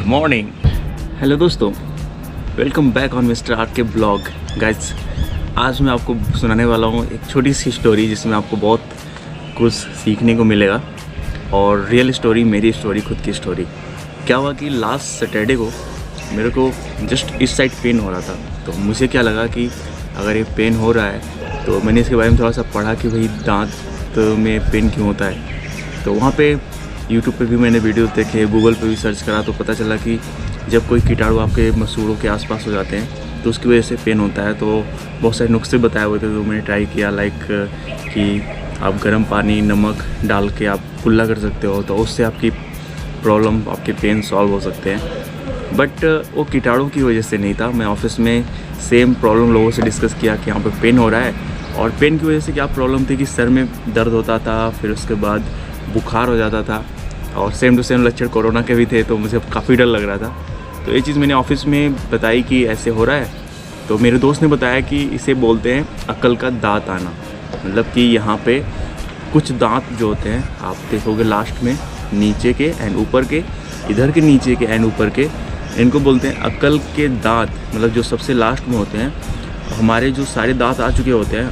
Morning. Hello दोस्तों, welcome back on mister R K blog. Guys, आज मैं आपको सुनाने वाला हूँ एक छोटी सी स्टोरी जिसमें आपको बहुत कुछ सीखने को मिलेगा। और रियल स्टोरी, मेरी स्टोरी, खुद की स्टोरी। क्या हुआ कि लास्ट सैटरडे को मेरे को जस्ट इस साइड पेन हो रहा था। तो मुझे क्या लगा कि अगर ये पेन हो रहा है तो मैंने इसके बारे में थोड़ा सा पढ़ा कि भाई दांत में पेन क्यों होता है। तो वहाँ पे यूट्यूब पे भी मैंने वीडियो देखे, गूगल पे भी सर्च करा तो पता चला कि जब कोई कीटाणु आपके मसूड़ों के आसपास हो जाते हैं तो उसकी वजह से पेन होता है। तो बहुत सारे नुस्खे बताए हुए थे तो मैंने ट्राई किया, लाइक कि आप गर्म पानी नमक डाल के आप कुल्ला कर सकते हो, तो उससे आपकी प्रॉब्लम, आपके पेन सॉल्व हो सकते हैं। बट वो कीटाणु की वजह से नहीं था। मैं ऑफिस में सेम प्रॉब्लम लोगों से डिस्कस किया कि यहाँ पर पेन हो रहा है, और पेन की वजह से क्या प्रॉब्लम थी कि सर में दर्द होता था, फिर उसके बाद बुखार हो जाता था, और सेम टू सेम लक्षण कोरोना के भी थे। तो मुझे काफ़ी डर लग रहा था। तो ये चीज़ मैंने ऑफिस में बताई कि ऐसे हो रहा है। तो मेरे दोस्त ने बताया कि इसे बोलते हैं अक्ल का दांत आना। मतलब कि यहाँ पे कुछ दांत जो होते हैं, आप देखोगे लास्ट में नीचे के एंड ऊपर के, इधर के नीचे के एंड ऊपर के, इनको बोलते हैं अक्ल के दांत। मतलब जो सबसे लास्ट में होते हैं। हमारे जो सारे दांत आ चुके होते हैं,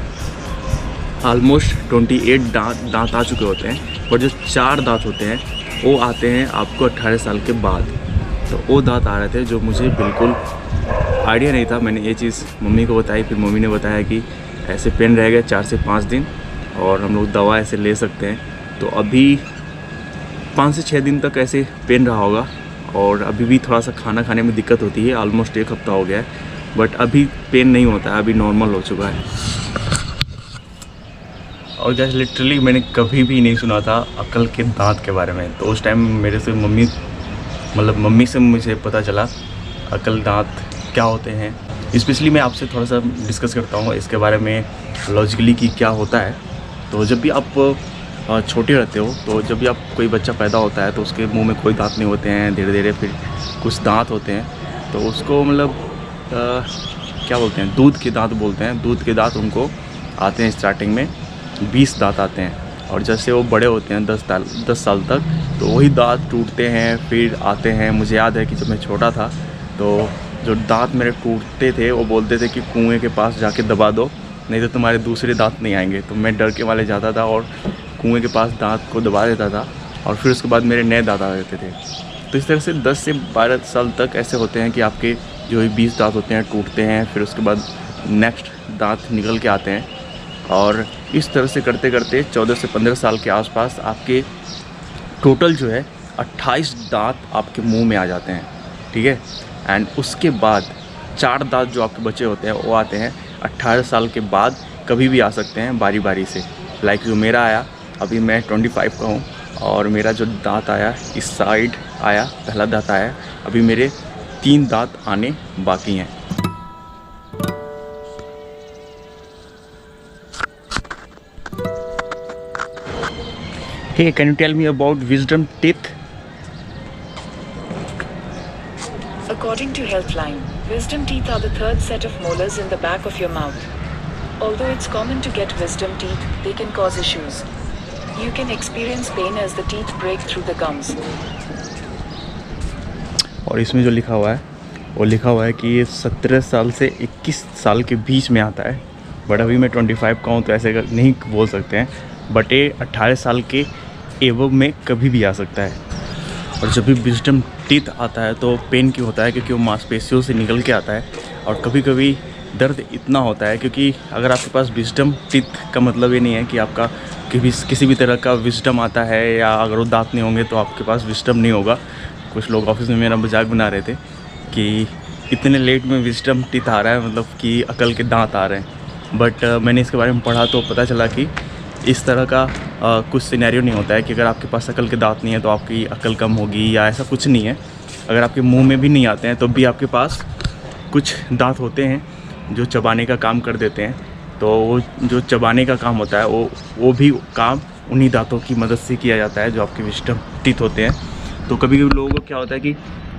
ऑलमोस्ट 28 दांत आ चुके होते हैं, और जो 4 दांत होते हैं वो आते हैं आपको 18 साल के बाद। तो वो दांत आ रहे थे जो मुझे बिल्कुल आइडिया नहीं था। मैंने ये चीज़ मम्मी को बताई, फिर मम्मी ने बताया कि ऐसे पेन रहेगा 4 से 5 दिन, और हम लोग दवा ऐसे ले सकते हैं। तो अभी 5 से 6 दिन तक ऐसे पेन रहा होगा, और अभी भी थोड़ा सा खाना खाने में दिक्कत होती है। ऑलमोस्ट 1 हफ्ता हो गया है, बट अभी पेन नहीं होता है, अभी नॉर्मल हो चुका है। और जैसे लिटरली मैंने कभी भी नहीं सुना था अक्ल के दांत के बारे में। तो उस टाइम मेरे से मम्मी से मुझे पता चला अक्ल दांत क्या होते हैं। स्पेशली मैं आपसे थोड़ा सा डिस्कस करता हूँ इसके बारे में लॉजिकली कि क्या होता है। तो जब भी आप छोटे रहते हो, तो जब भी आप कोई बच्चा पैदा होता है तो उसके मुंह में कोई दांत नहीं होते हैं। धीरे धीरे फिर कुछ दांत होते हैं, तो उसको मतलब क्या बोलते हैं, दूध के दांत बोलते हैं। दूध के दांत उनको आते हैं स्टार्टिंग में 20 दांत आते हैं, और जैसे वो बड़े होते हैं 10 साल तक, तो वही दांत टूटते हैं, फिर आते हैं। मुझे याद है कि जब मैं छोटा था तो जो दांत मेरे टूटते थे वो बोलते थे कि कुएं के पास जाके दबा दो, नहीं तो तुम्हारे दूसरे दांत नहीं आएंगे। तो मैं डर के वाले जाता था और कुएं के पास दांत को दबा देता था, और फिर उसके बाद मेरे नए दांत आ जाते थे। तो इस तरह से 10 से 12 साल तक ऐसे होते हैं कि आपके जो 20 दांत होते हैं टूटते हैं, फिर उसके बाद नेक्स्ट दांत निकल के आते हैं। और इस तरह से करते करते 14 से 15 साल के आसपास आपके टोटल जो है 28 दांत आपके मुंह में आ जाते हैं, ठीक है। एंड उसके बाद 4 दांत जो आपके बचे होते हैं वो आते हैं 18 साल के बाद, कभी भी आ सकते हैं बारी बारी से। लाइक जो मेरा आया, अभी मैं 25 का हूँ, और मेरा जो दांत आया इस साइड आया, पहला दांत आया। अभी मेरे 3 दांत आने बाकी हैं। Hey, can you tell me about wisdom teeth? According to Healthline, wisdom teeth are the third set of molars in the back of your mouth. Although it's common to get wisdom teeth, they can cause issues. You can experience pain as the teeth break through the gums. और इसमें जो लिखा हुआ है वो लिखा हुआ है कि ये 17 साल से 21 साल के बीच में आता है। बट अभी मैं 25 का हूँ तो ऐसे नहीं बोल सकते हैं, बट ये 18 साल के एवब में कभी भी आ सकता है। और जब भी विजडम टीथ आता है तो पेन क्यों होता है, क्योंकि वो मांसपेशियों से निकल के आता है। और कभी कभी दर्द इतना होता है, क्योंकि अगर आपके पास विजडम टीथ का मतलब ये नहीं है कि आपका किसी भी तरह का विजडम आता है, या अगर वो दांत नहीं होंगे तो आपके पास विजडम नहीं होगा। कुछ लोग ऑफिस में मेरा मजाक बना रहे थे कि इतने लेट में विजडम टीथ आ रहा है, मतलब कि अकल के दांत आ रहे हैं। बट मैंने इसके बारे में पढ़ा तो पता चला कि इस तरह का कुछ सिनेरियो नहीं होता है कि अगर आपके पास अकल के दांत नहीं है तो आपकी अकल कम होगी, या ऐसा कुछ नहीं है। अगर आपके मुंह में भी नहीं आते हैं तो भी आपके पास कुछ दांत होते हैं जो चबाने का काम कर देते हैं। तो वो जो चबाने का काम होता है वो भी काम उन्हीं दांतों की मदद से किया जाता है जो आपके विजडम टीथ होते हैं। तो कभी कभी लोगों को क्या होता है कि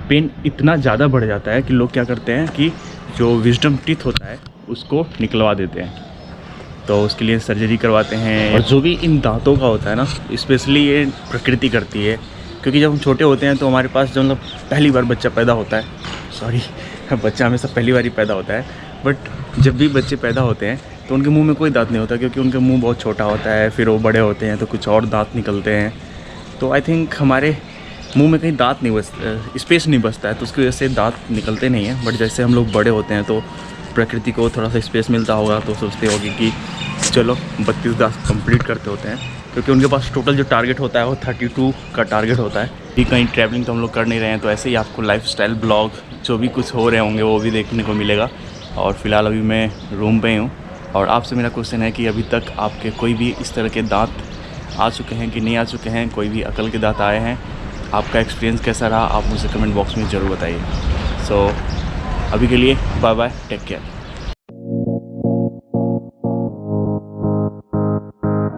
पेन इतना ज़्यादा बढ़ जाता है कि लोग क्या करते हैं कि जो विजडम टीथ होता है उसको निकलवा देते हैं। तो उसके लिए सर्जरी करवाते हैं। और जो भी इन दांतों का होता है ना, स्पेशली ये प्रकृति करती है क्योंकि जब हम छोटे होते हैं तो हमारे पास जो मतलब पहली बार बच्चा पैदा होता है, सॉरी बच्चा हमेशा पहली बार ही पैदा होता है, बट जब भी बच्चे पैदा होते हैं तो उनके मुंह में कोई दांत नहीं होता, क्योंकि उनका मुंह बहुत छोटा होता है। फिर वो बड़े होते हैं तो कुछ और दांत निकलते हैं। तो आई थिंक हमारे मुंह में कहीं दांत नहीं बचता, स्पेस नहीं बचता है, तो उसकी वजह से दांत निकलते नहीं हैं। बट जैसे हम लोग बड़े होते हैं तो प्रकृति को थोड़ा सा स्पेस मिलता होगा, तो सोचते होगी कि चलो 32 दांत कंप्लीट करते होते हैं, क्योंकि उनके पास टोटल जो टारगेट होता है वो 32 का टारगेट होता है। कि कहीं ट्रैवलिंग तो हम लोग कर नहीं रहे हैं, तो ऐसे ही आपको लाइफस्टाइल ब्लॉग जो भी कुछ हो रहे होंगे वो भी देखने को मिलेगा। और फिलहाल अभी मैं रूम पे हूँ, और आपसे मेरा क्वेश्चन है कि अभी तक आपके कोई भी इस तरह के दांत आ चुके हैं कि नहीं आ चुके हैं, कोई भी अकल के दांत आए हैं, आपका एक्सपीरियंस कैसा रहा, आप मुझे कमेंट बॉक्स में ज़रूर बताइए। सो अभी के लिए बाय बाय, टेक केयर।